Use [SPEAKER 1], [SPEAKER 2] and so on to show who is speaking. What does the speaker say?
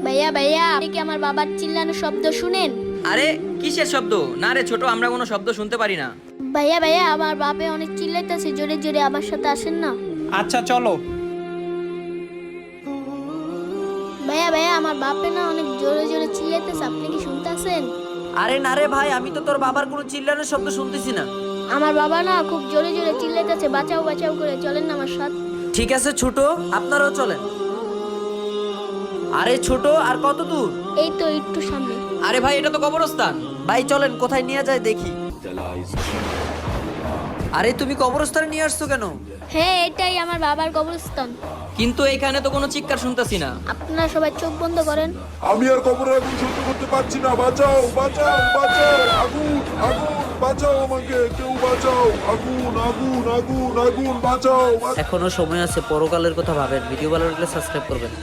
[SPEAKER 1] ভাইয়া ভাইয়া, আপনি কি আমার বাবার চিল্লানোর শব্দ শুনেন?
[SPEAKER 2] আরে কিসের শব্দ? না রে ছোট, আমরা কোনো শব্দ শুনতে পারি না।
[SPEAKER 1] ভাইয়া ভাইয়া, আমার বাপে অনেক চিল্লাইতেছে, জোরে জোরে আমার সাথে আসেন না।
[SPEAKER 3] আচ্ছা চলো।
[SPEAKER 1] ভাইয়া ভাইয়া, আমার বাপে না অনেক জোরে জোরে চিল্লাইতেছে, আপনি কি শুনতেছেন?
[SPEAKER 4] আরে না রে ভাই, আমি তো তোর বাবার কোনো চিল্লানোর শব্দ শুনতেছি না।
[SPEAKER 1] আমার বাবা না খুব জোরে জোরে চিল্লাইতেছে, বাঁচাও বাঁচাও করে, চলেন না আমার সাথে।
[SPEAKER 4] ঠিক আছে ছোট, আপনারাও চলেন। আরে ছোট, আর কত দূর?
[SPEAKER 1] এই তো একটু সামনে।
[SPEAKER 2] আরে ভাই, এটা তো কবরস্থান।
[SPEAKER 4] ভাই চলেন, কোথায় নিয়ে যায় দেখি। আরে তুমি কবরস্থানে নিয়ে আসছো কেন?
[SPEAKER 1] হ্যাঁ, এটাই আমার বাবার কবরস্থান।
[SPEAKER 2] কিন্তু এইখানে তো কোনো চিৎকার শুনতেছি না।
[SPEAKER 1] আপনারা সবাই চোখ বন্ধ করেন।
[SPEAKER 5] আমি আর কবরের আগুন সহ্য করতে পারছি না, বাঁচাও বাঁচাও বাঁচাও, আগুন আগুন, বাঁচাও আমাকে, কেউ বাঁচাও, আগুন আগুন আগুন আগুন, বাঁচাও।
[SPEAKER 4] এখনো সময় আছে, পরকালের কথা ভাবেন। ভিডিও ভালো লাগলে সাবস্ক্রাইব করবেন।